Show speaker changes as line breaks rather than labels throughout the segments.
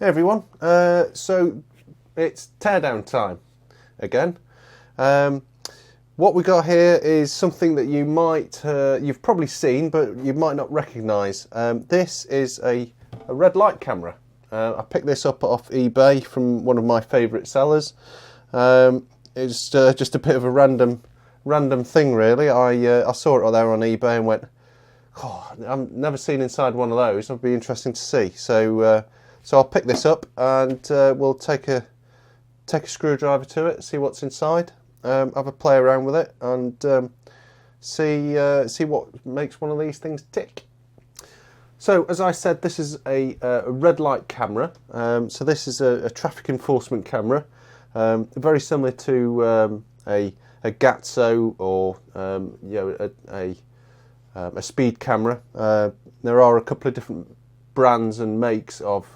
Hey everyone, so it's teardown time again. What we got here is something that you've probably seen, but you might not recognise. This is a red light camera. I picked this up off eBay from one of my favourite sellers. It's just a bit of a random thing, really. I saw it there on eBay and went, "Oh, I've never seen inside one of those. It'll be interesting to see." So I'll pick this up and we'll take a screwdriver to it, see what's inside, have a play around with it, and see what makes one of these things tick. So, as I said, this is a red light camera. So this is a traffic enforcement camera, very similar to a Gatso or a speed camera. There are a couple of different brands and makes of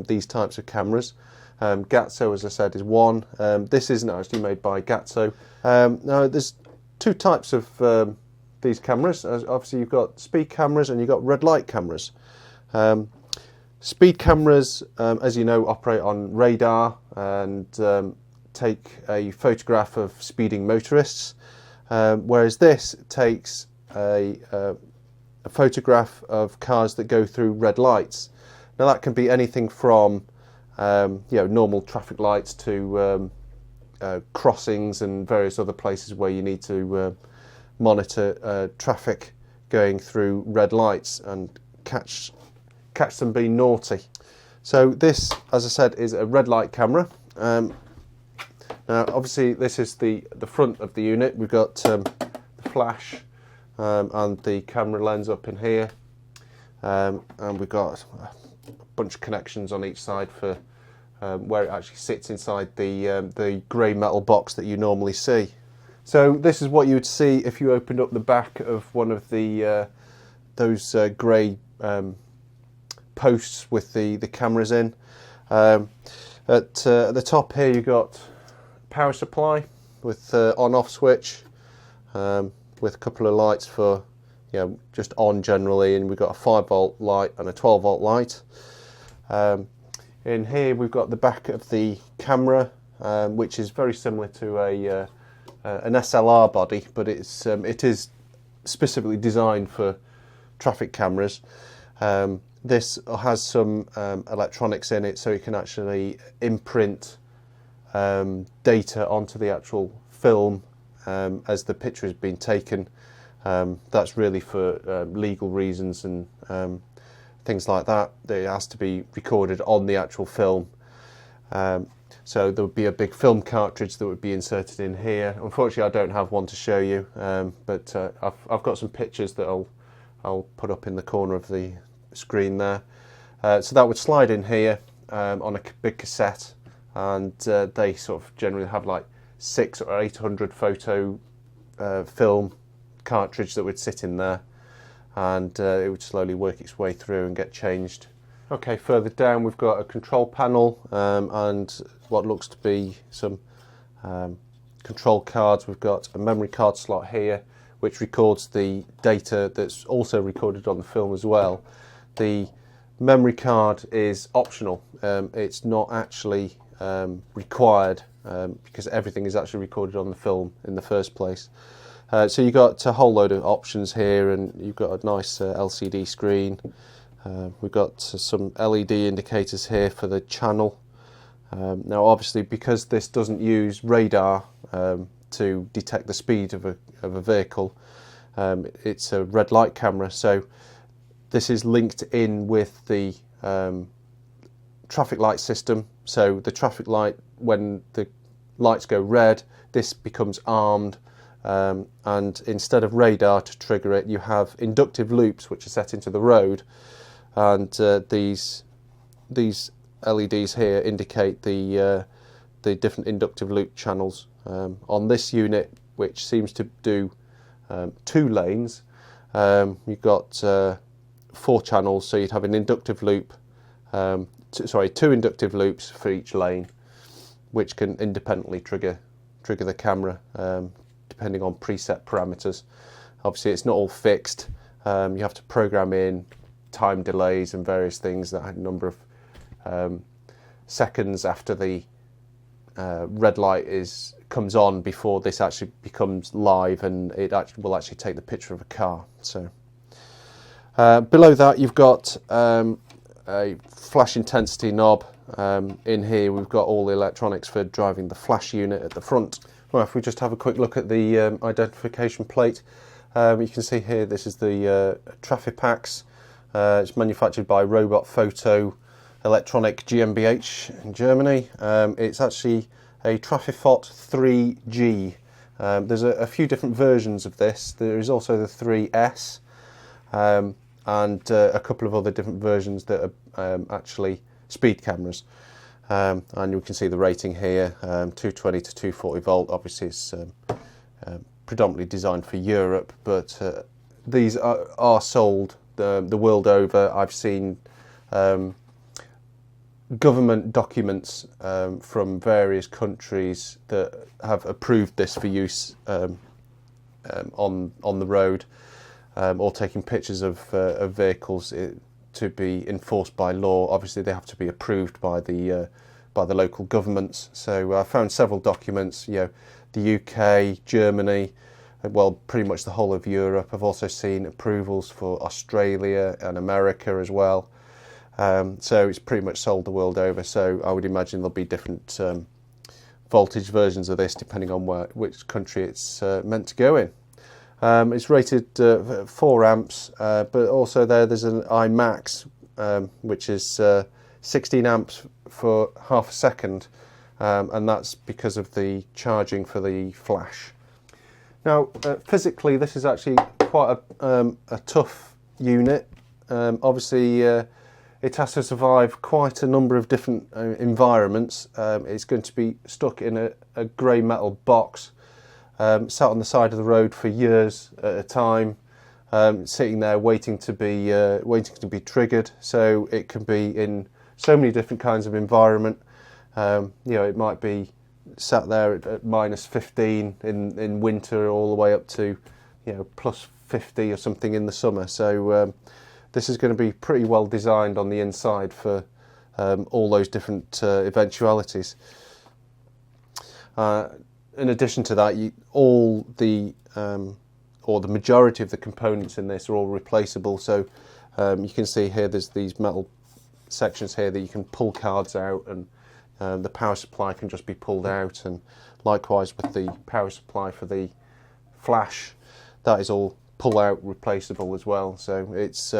these types of cameras. Gatso, as I said, is one. This isn't actually made by Gatso. Now, there's two types of these cameras. Obviously, you've got speed cameras and you've got red light cameras. Speed cameras, as you know, operate on radar and take a photograph of speeding motorists, whereas this takes a photograph of cars that go through red lights. Now that can be anything from normal traffic lights to crossings and various other places where you need to monitor traffic going through red lights and catch them being naughty. So this, as I said, is a red light camera. Now obviously this is the front of the unit. We've got the flash and the camera lens up in here, and we've got a bunch of connections on each side for where it actually sits inside the grey metal box that you normally see. So this is what you would see if you opened up the back of one of the those grey posts with the cameras in. At the top here you've got power supply with on-off switch, with a couple of lights for just on generally, and we've got a 5-volt light and a 12-volt light. In here we've got the back of the camera, which is very similar to an SLR body, but it is specifically designed for traffic cameras. This has some electronics in it, so you can actually imprint data onto the actual film as the picture has been taken. That's really for legal reasons and things like that. It has to be recorded on the actual film. So there would be a big film cartridge that would be inserted in here. Unfortunately, I don't have one to show you, but I've got some pictures that I'll put up in the corner of the screen there. So that would slide in here on a big cassette, and they sort of generally have like 600 or 800 photo film cartridge that would sit in there, and it would slowly work its way through and get changed. Okay, further down we've got a control panel and what looks to be some control cards. We've got a memory card slot here which records the data that's also recorded on the film as well. The memory card is optional. It's not actually required because everything is actually recorded on the film in the first place. So you've got a whole load of options here, and you've got a nice LCD screen. We've got some LED indicators here for the channel. Now obviously, because this doesn't use radar to detect the speed of a vehicle, it's a red light camera, so this is linked in with the traffic light system. So the traffic light, when the lights go red, this becomes armed, and instead of radar to trigger it, you have inductive loops which are set into the road, and these LEDs here indicate the different inductive loop channels. On this unit, which seems to do 2 lanes, you've got 4 channels, so you'd have an inductive loop, 2 inductive loops for each lane, which can independently trigger the camera depending on preset parameters. Obviously it's not all fixed, you have to program in time delays and various things that had a number of seconds after the red light comes on before this actually becomes live, and it will actually take the picture of a car. So below that you've got a flash intensity knob. In here we've got all the electronics for driving the flash unit at the front. Well, if we just have a quick look at the identification plate, you can see here this is the Traffipax. It's manufactured by Foto Electronic GmbH in Germany. It's actually a Traffiphot 3G. There's a few different versions of this. There is also the 3S and a couple of other different versions that are actually speed cameras. And you can see the rating here, 220 to 240 volt. Obviously it's predominantly designed for Europe, but these are sold the world over. I've seen government documents from various countries that have approved this for use on the road, or taking pictures of vehicles to be enforced by law. Obviously they have to be approved by the local governments. So I found several documents, you know, the UK, Germany, well, pretty much the whole of Europe. I've also seen approvals for Australia and America as well. So it's pretty much sold the world over. So I would imagine there'll be different voltage versions of this depending on which country it's meant to go in. It's rated 4 amps, but also there's an iMax, which is 16 amps for half a second, and that's because of the charging for the flash. Now, physically, this is actually quite a tough unit. Obviously, it has to survive quite a number of different environments. It's going to be stuck in a grey metal box, sat on the side of the road for years at a time, sitting there waiting to be triggered. So it can be in so many different kinds of environment. You know, it might be sat there at minus 15 in winter, all the way up to, you know, plus 50 or something in the summer. So this is going to be pretty well designed on the inside for all those different eventualities. In addition to that, all the or the majority of the components in this are all replaceable. So you can see here there's these metal sections here that you can pull cards out, and the power supply can just be pulled out, and likewise with the power supply for the flash, that is all pull out replaceable as well. So it's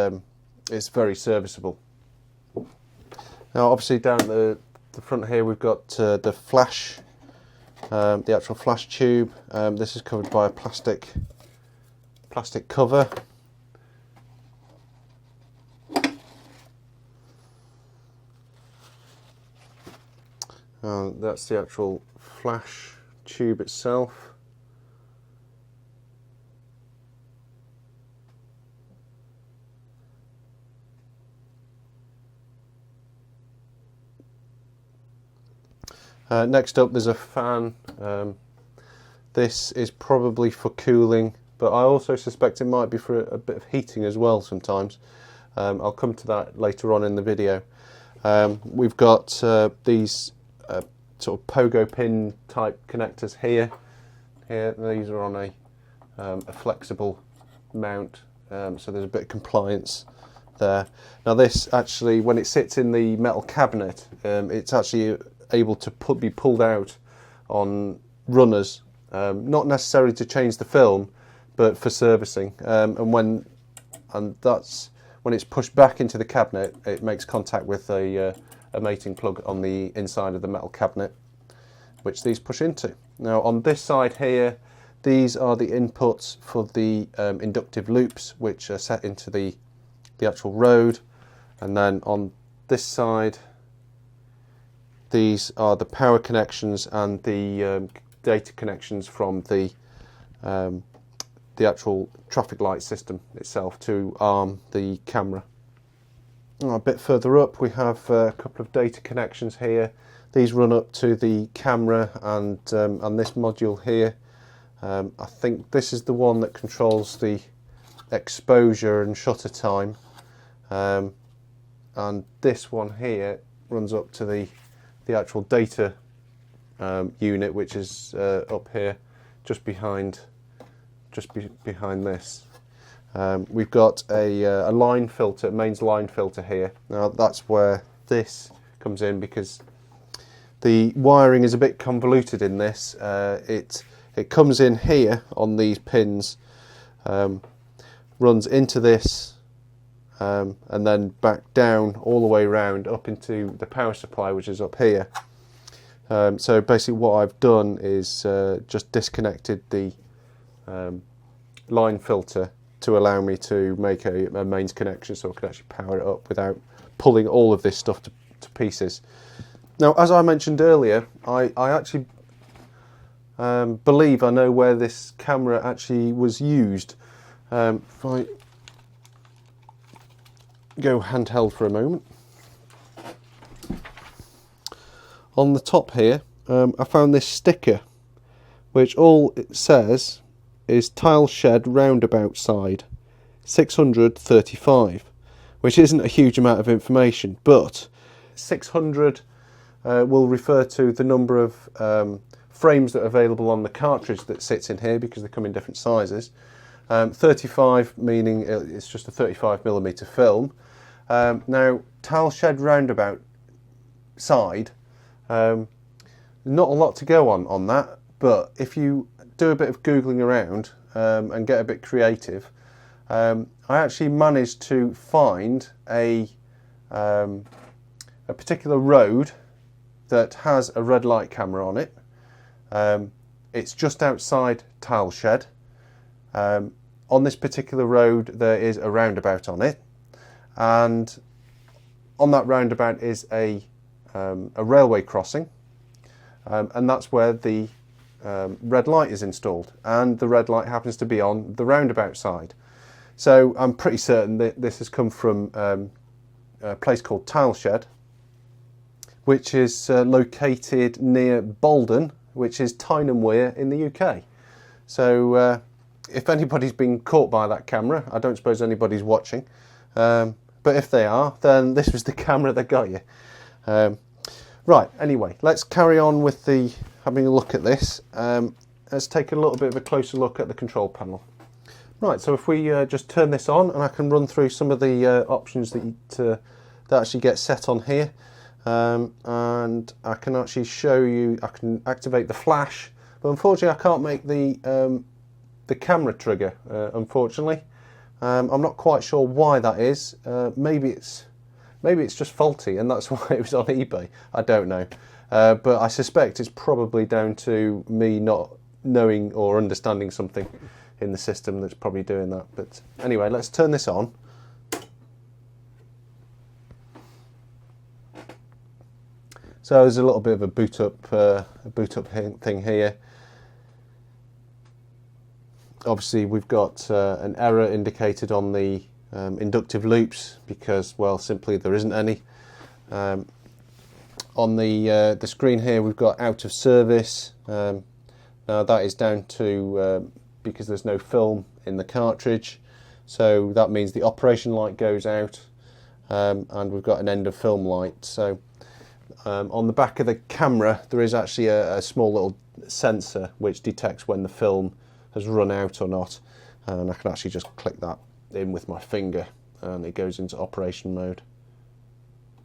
very serviceable. Now obviously down the front here we've got the flash, the actual flash tube. This is covered by a plastic cover. That's the actual flash tube itself. Next up there's a fan. This is probably for cooling, but I also suspect it might be for a bit of heating as well sometimes. I'll come to that later on in the video. We've got these sort of pogo pin type connectors here. These are on a flexible mount, so there's a bit of compliance there. Now this actually, when it sits in the metal cabinet, it's actually able to be pulled out on runners, not necessarily to change the film, but for servicing. And that's when it's pushed back into the cabinet, it makes contact with a mating plug on the inside of the metal cabinet, which these push into. Now on this side here, these are the inputs for the inductive loops, which are set into the actual road. And then on this side, these are the power connections and the data connections from the actual traffic light system itself to arm the camera. A bit further up we have a couple of data connections here. These run up to the camera and this module here. I think this is the one that controls the exposure and shutter time, and this one here runs up to the the actual data unit, which is up here, just behind this. We've got a line filter, mains line filter here. Now that's where this comes in, because the wiring is a bit convoluted in this. It comes in here on these pins, runs into this, and then back down all the way around up into the power supply, which is up here. So basically what I've done is just disconnected the line filter to allow me to make a mains connection, so I can actually power it up without pulling all of this stuff to pieces. Now, as I mentioned earlier, I actually believe I know where this camera actually was used. If I go handheld for a moment. On the top here, I found this sticker, which all it says is tile shed roundabout side 635, which isn't a huge amount of information, but 600 will refer to the number of frames that are available on the cartridge that sits in here, because they come in different sizes. 35 meaning it's just a 35mm film. Now, tile shed roundabout side, not a lot to go on that, but if you do a bit of googling around and get a bit creative, I actually managed to find a particular road that has a red light camera on it. It's just outside tile shed. On this particular road there is a roundabout on it, and on that roundabout is a railway crossing, and that's where the red light is installed, and the red light happens to be on the roundabout side. So I'm pretty certain that this has come from a place called Tile Shed, which is located near Bolden, which is Tyne Wear in the UK. So if anybody's been caught by that camera, I don't suppose anybody's watching, but if they are, then this was the camera that got you. Right, anyway, let's carry on with having a look at this. Let's take a little bit of a closer look at the control panel. Right, so if we just turn this on, and I can run through some of the options that actually get set on here. And I can actually show you, I can activate the flash, but unfortunately I can't make the camera trigger, unfortunately. I'm not quite sure why that is. Maybe it's just faulty and that's why it was on eBay. I don't know. But I suspect it's probably down to me not knowing or understanding something in the system that's probably doing that. But anyway, let's turn this on. So there's a little bit of a boot up thing here. Obviously we've got an error indicated on the inductive loops, because, well, simply there isn't any. On the screen here we've got out of service. Now that is down to because there's no film in the cartridge, so that means the operation light goes out, and we've got an end of film light. So on the back of the camera there is actually a small little sensor which detects when the film has run out or not, and I can actually just click that in with my finger and it goes into operation mode.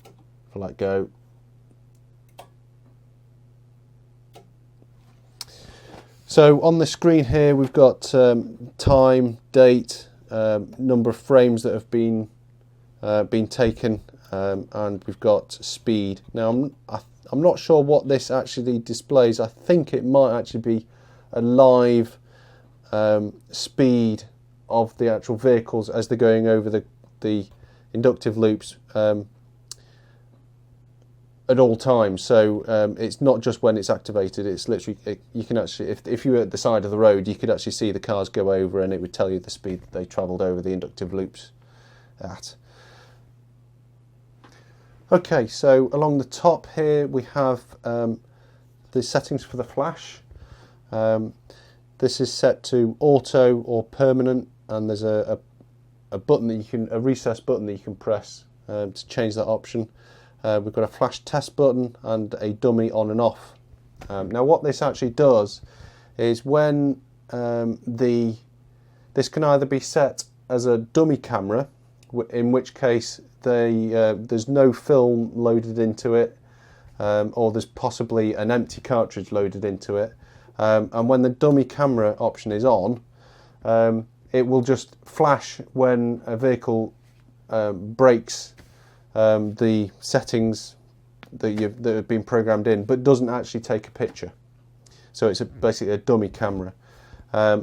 If I let go, so on the screen here we've got time, date, number of frames that have been taken, and we've got speed. Now I'm not sure what this actually displays. I think it might actually be a live speed of the actual vehicles as they're going over the inductive loops at all times. So it's not just when it's activated, it's literally, you can actually, if you were at the side of the road, you could actually see the cars go over and it would tell you the speed that they travelled over the inductive loops at. Okay, so along the top here we have the settings for the flash. This is set to auto or permanent, and there's a button that a recess button that you can press to change that option. we've got a flash test button and a dummy on and off. Now what this actually does is when this can either be set as a dummy camera, in which case there's no film loaded into it, or there's possibly an empty cartridge loaded into it, and when the dummy camera option is on, it will just flash when a vehicle breaks the settings that have been programmed in, but doesn't actually take a picture. So it's basically a dummy camera.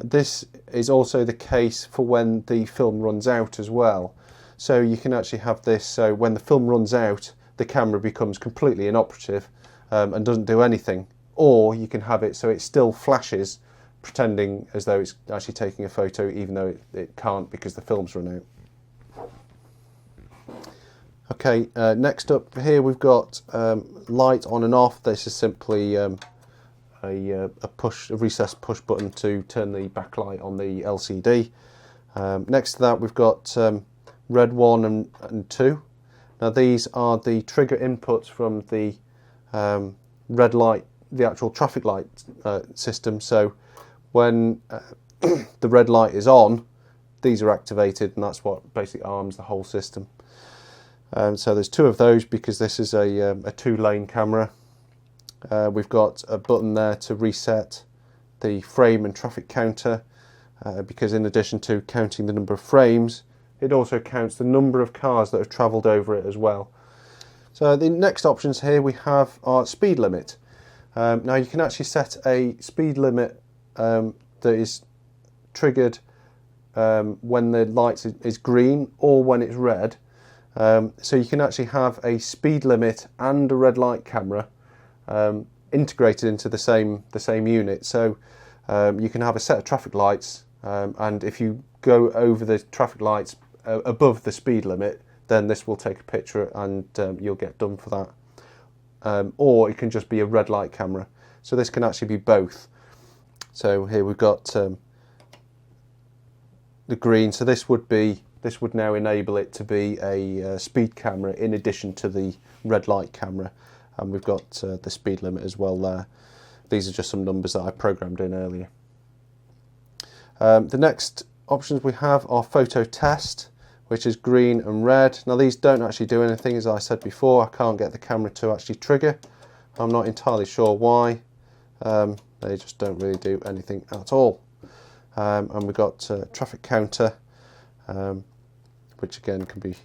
This is also the case for when the film runs out as well. So you can actually have this, so when the film runs out, the camera becomes completely inoperative and doesn't do anything. Or you can have it so it still flashes, pretending as though it's actually taking a photo, even though it can't because the film's run out. Okay, next up here we've got light on and off. This is simply a recessed push button to turn the backlight on the LCD. Next to that we've got red 1 and 2. Now these are the trigger inputs from the red light, the actual traffic light system. So when the red light is on, these are activated, and that's what basically arms the whole system. So there's 2 of those because this is a 2-lane camera. We've got a button there to reset the frame and traffic counter, because in addition to counting the number of frames, it also counts the number of cars that have travelled over it as well. So the next options here we have our speed limit. Now you can actually set a speed limit that is triggered when the light is green or when it's red. So you can actually have a speed limit and a red light camera integrated into the same unit. So you can have a set of traffic lights, and if you go over the traffic lights above the speed limit, then this will take a picture and you'll get done for that. Or it can just be a red light camera. So this can actually be both. So here we've got the green. So this would now enable it to be a speed camera in addition to the red light camera. And we've got the speed limit as well there. These are just some numbers that I programmed in earlier. The next options we have are photo test, which is green and red. Now these don't actually do anything, as I said before. I can't get the camera to actually trigger. I'm not entirely sure why. They just don't really do anything at all. And we've got traffic counter, which again can be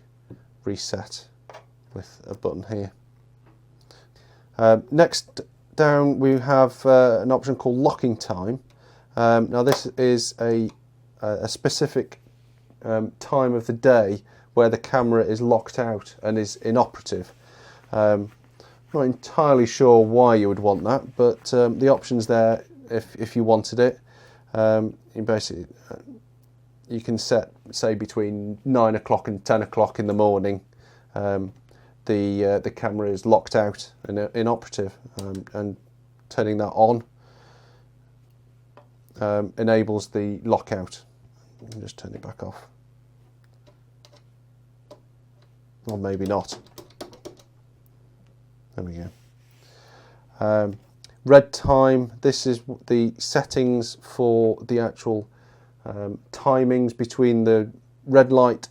reset with a button here. Next down we have an option called locking time. Now this is a specific time of the day where the camera is locked out and is inoperative. Not entirely sure why you would want that, but the option's there if you wanted it. You basically you can set, say, between 9 o'clock and 10 o'clock in the morning. The camera is locked out and inoperative, and turning that on enables the lockout. You can just turn it back off, or maybe not. There we go. Red time, this is the settings for the actual timings between the red light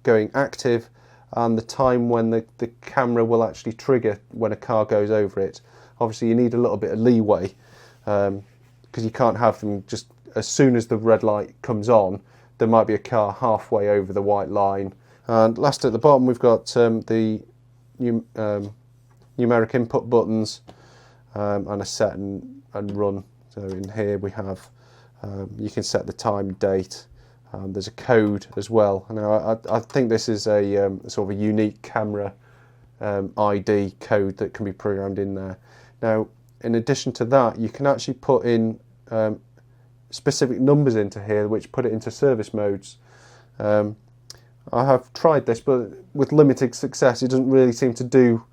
going active and the time when the camera will actually trigger when a car goes over it. Obviously you need a little bit of leeway, because you can't have them just as soon as the red light comes on, there might be a car halfway over the white line. And last at the bottom we've got the numeric input buttons, and a set and run. So in here we have, you can set the time, date. There's a code as well. Now I think this is a sort of a unique camera ID code that can be programmed in there. Now in addition to that, you can actually put in specific numbers into here which put it into service modes. I have tried this, but with limited success. It doesn't really seem to do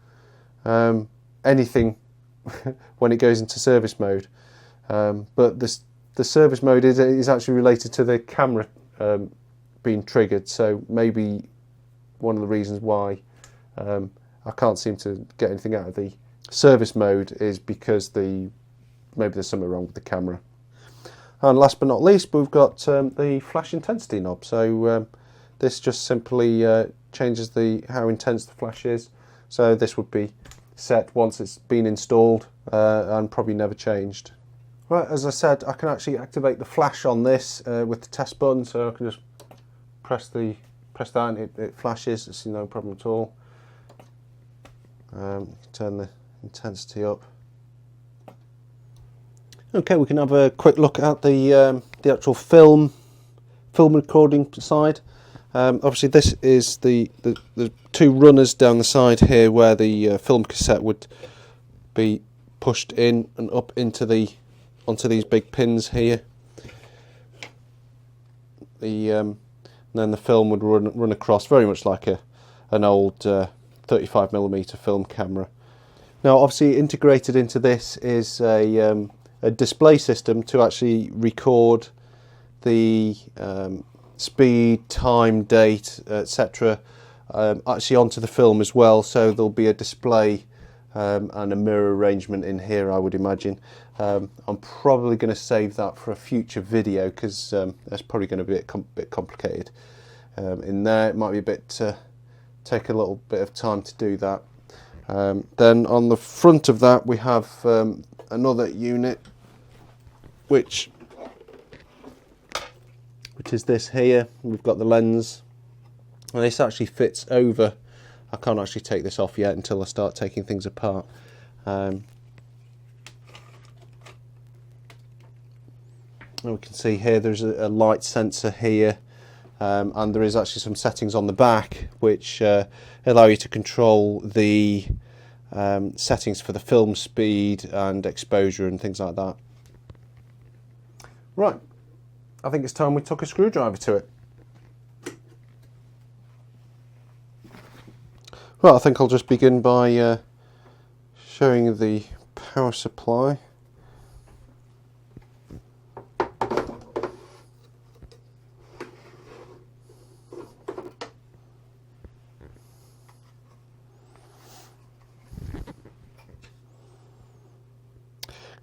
anything when it goes into service mode. But the service mode is actually related to the camera being triggered, so maybe one of the reasons why I can't seem to get anything out of the service mode is because maybe there's something wrong with the camera. And last but not least, we've got the flash intensity knob. So this just simply changes how intense the flash is. So this would be set once it's been installed and probably never changed. Right, as I said, I can actually activate the flash on this with the test button. So I can just press that and it flashes. It's no problem at all. Turn the intensity up. Okay, we can have a quick look at the actual film recording side. Obviously, this is the two runners down the side here, where the film cassette would be pushed in and up onto these big pins here. And then the film would run across, very much like an old 35mm film camera. Now, obviously, integrated into this is a display system to actually record the speed, time, date, etc. Actually onto the film as well. So there'll be a display and a mirror arrangement in here, I would imagine. I'm probably going to save that for a future video because that's probably going to be a bit complicated. In there, it might be a bit take a little bit of time to do that. Then on the front of that, we have another unit, which is this here. We've got the lens, and this actually fits over. I can't actually take this off yet until I start taking things apart. And we can see here there's a light sensor here, and there is actually some settings on the back which allow you to control the settings for the film speed and exposure and things like that. Right, I think it's time we took a screwdriver to it. Right, I think I'll just begin by showing you the power supply.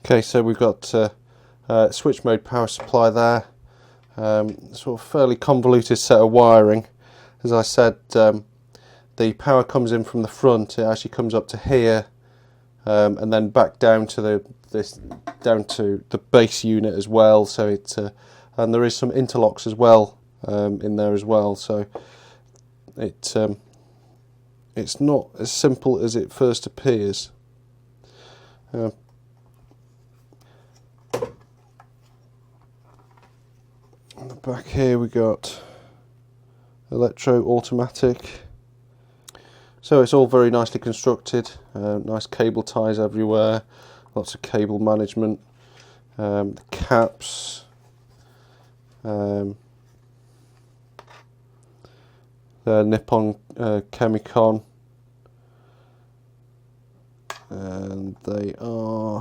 Okay, so we've got switch mode power supply there, sort of fairly convoluted set of wiring. As I said, the power comes in from the front. It actually comes up to here, and then back down to the base unit as well. So and there is some interlocks as well in there as well. So it's not as simple as it first appears. On the back here we got electro automatic, so it's all very nicely constructed, nice cable ties everywhere, lots of cable management, the caps, the Nippon Chemicon, and they are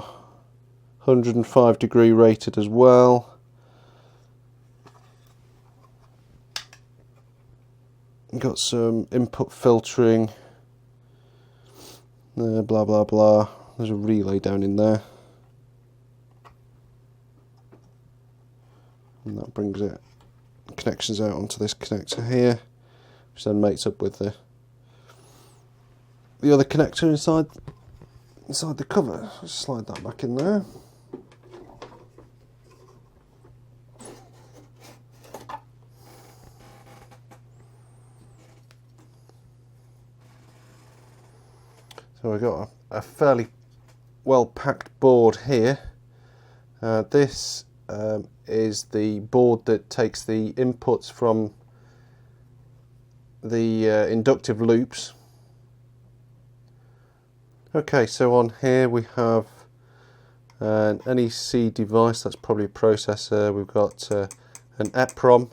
105 degree rated as well. Got some input filtering, blah blah blah. There's a relay down in there, and that brings it connections out onto this connector here, which then mates up with the other connector inside the cover. Just slide that back in there. So we've got a fairly well packed board here. This is the board that takes the inputs from the inductive loops. Okay, so on here we have an NEC device, that's probably a processor. We've got an EPROM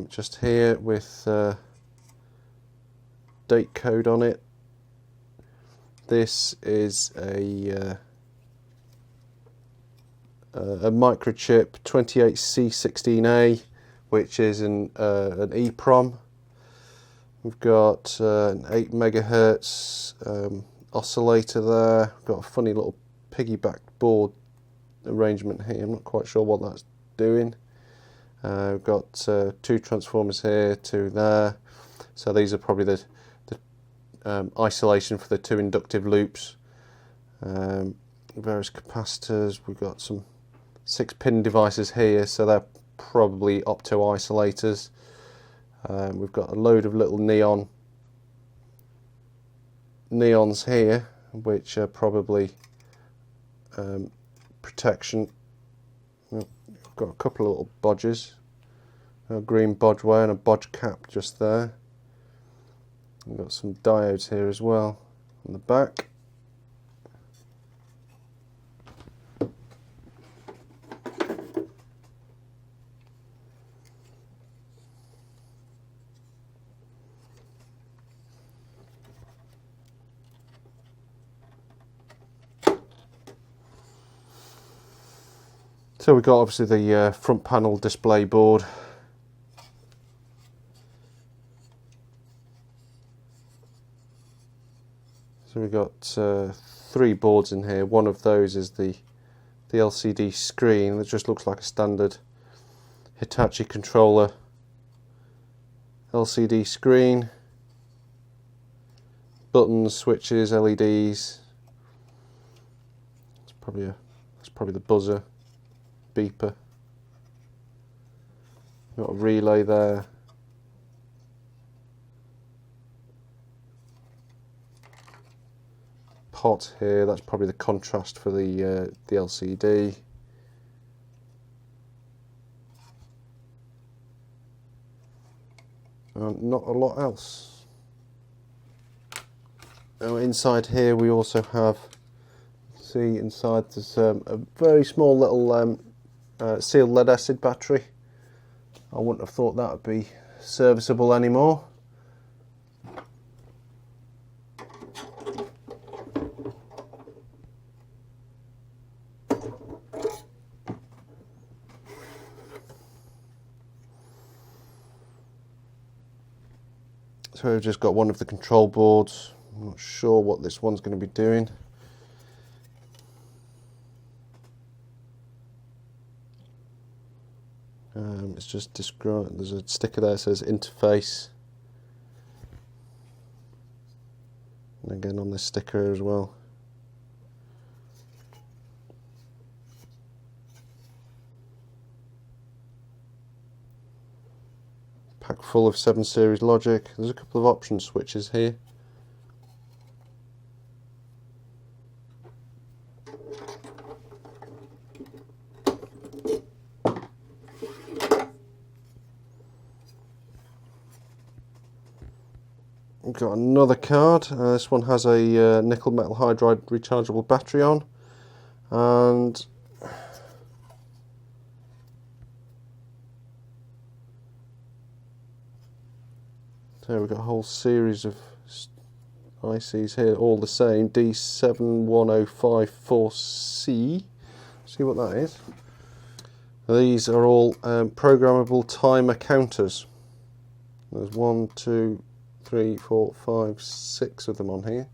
just here with date code on it. This is a microchip 28C16A, which is an EPROM. We've got an 8 megahertz oscillator there. We've got a funny little piggyback board arrangement here. I'm not quite sure what that's doing. We've got 2 transformers here, 2 there. So these are probably the isolation for the 2 inductive loops. Various capacitors. We've got some 6-pin devices here, so they're probably opto isolators. We've got a load of little neons here, which are probably protection. We've got a couple of little bodges, a green bodgeway and a bodge cap just there. We've got some diodes here as well on the back. So we've got obviously the front panel display board. So we've got 3 boards in here. One of those is the LCD screen that just looks like a standard Hitachi controller LCD screen. Buttons, switches, LEDs. That's probably the buzzer, beeper. Got a relay there. Pot here, that's probably the contrast for the LCD. Not a lot else. Now inside here we also have, see inside there's a very small little sealed lead acid battery. I wouldn't have thought that would be serviceable anymore. So we've just got one of the control boards. I'm not sure what this one's going to be doing. It's just described. There's a sticker there that says interface. And again on this sticker as well. Pack full of 7 series logic. There's a couple of option switches here. We've got another card. This one has a nickel metal hydride rechargeable battery on, and so we've got a whole series of ICs here, all the same. D71054C. See what that is? These are all programmable timer counters. There's 1, 2, 3, 4, 5, 6 of them on here.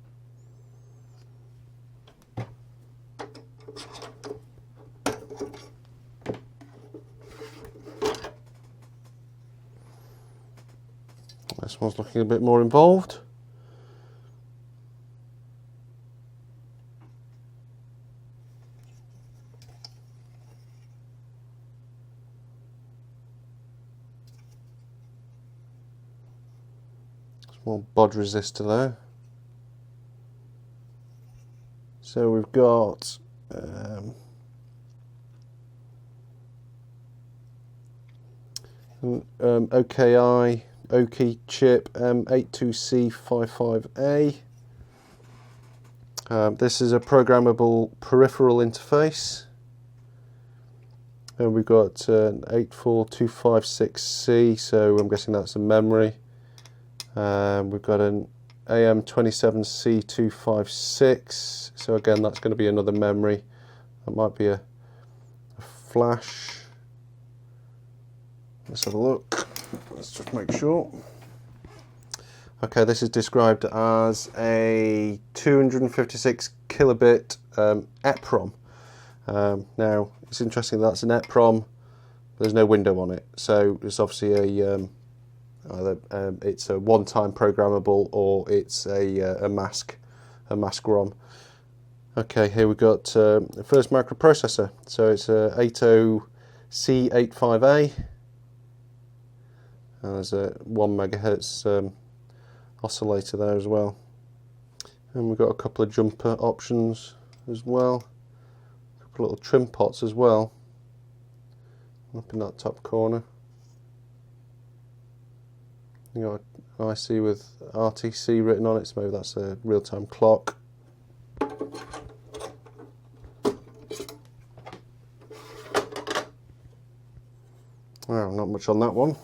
This one's looking a bit more involved. Small bod resistor there. So we've got OKI Oki chip M82C55A. This is a programmable peripheral interface. And we've got an 84256C, so I'm guessing that's a memory. We've got an AM27C256, so again that's going to be another memory. That might be a flash. Let's have a look. Let's just make sure. Okay, this is described as a 256 kilobit EPROM. Now, it's interesting that's an EPROM, but there's no window on it. So it's obviously either it's a one-time programmable or it's a mask ROM. Okay, here we've got the first microprocessor. So it's a 80C85A. And there's a 1 megahertz oscillator there as well, and we've got a couple of jumper options as well, a couple of little trim pots as well up in that top corner. You got an IC with RTC written on it, so maybe that's a real-time clock. Well, not much on that one.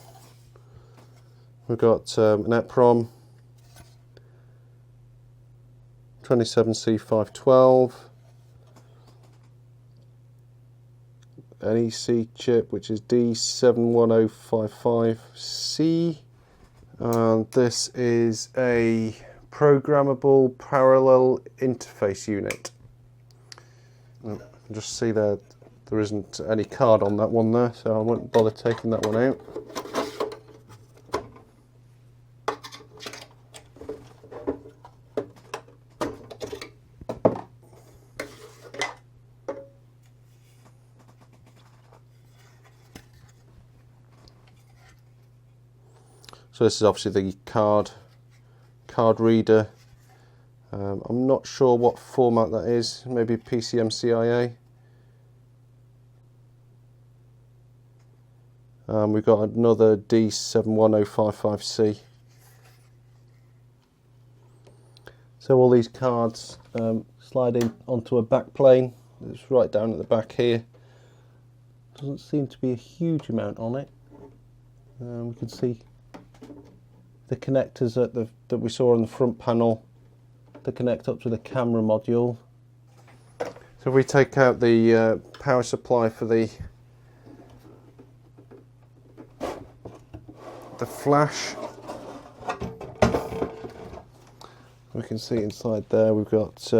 We've got an EPROM 27C512, an EC chip which is D71055C, and this is a programmable parallel interface unit. You can just see there isn't any card on that one there, so I won't bother taking that one out. So this is obviously the card reader. I'm not sure what format that is, maybe PCMCIA. We've got another D71055C. So all these cards slide in onto a back plane. It's right down at the back here. Doesn't seem to be a huge amount on it. We can see the connectors that we saw on the front panel, that connect up to the camera module. So if we take out the power supply for the flash, we can see inside there we've got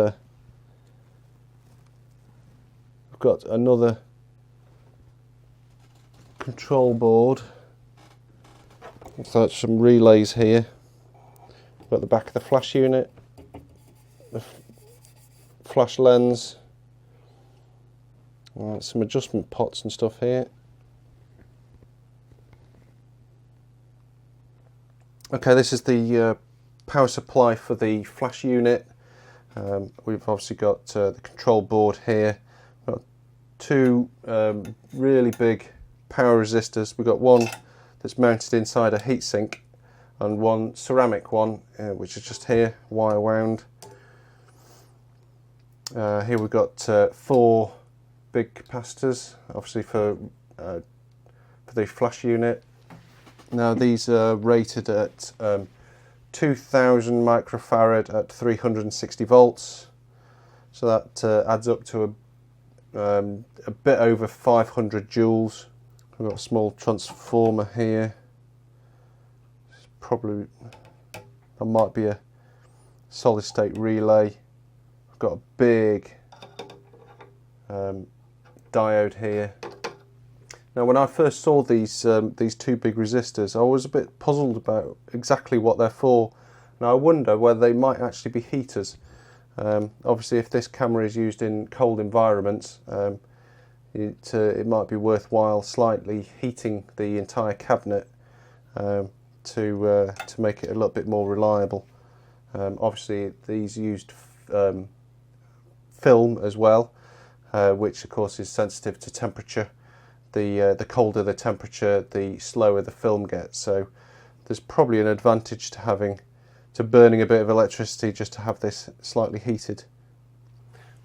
another control board. So that's some relays here. We've got the back of the flash unit, the flash lens, some adjustment pots and stuff here. Okay, this is the power supply for the flash unit. We've obviously got the control board here. We've got two really big power resistors. We've got one that's mounted inside a heatsink and one ceramic one, which is just here, wire wound. Here we've got 4 big capacitors, obviously for the flash unit. Now these are rated at 2000 microfarad at 360 volts, so that adds up to a bit over 500 joules. We've got a small transformer here. It's probably, that might be a solid state relay. We've got a big diode here. Now when I first saw these 2 big resistors, I was a bit puzzled about exactly what they're for. Now I wonder whether they might actually be heaters. Obviously if this camera is used in cold environments, it might be worthwhile slightly heating the entire cabinet to make it a little bit more reliable. Obviously these used film as well, which of course is sensitive to temperature. The colder the temperature, the slower the film gets. So there's probably an advantage to burning a bit of electricity just to have this slightly heated.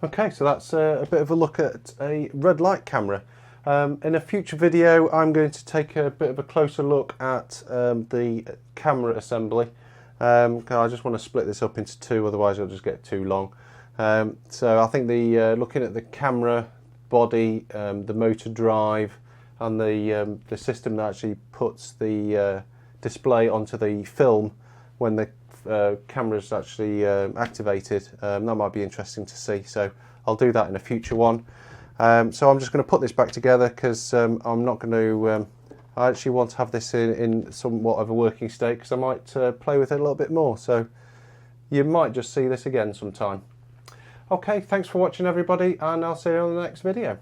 Okay, so that's a bit of a look at a red light camera. In a future video I'm going to take a bit of a closer look at the camera assembly. I just want to split this up into 2, otherwise it'll just get too long. So I think looking at the camera body, the motor drive, and the system that actually puts the display onto the film when the cameras actually activated. That might be interesting to see, so I'll do that in a future one. So I'm just going to put this back together because I'm not going to, I actually want to have this in somewhat of a working state because I might play with it a little bit more, so you might just see this again sometime. Okay, thanks for watching everybody, and I'll see you on the next video.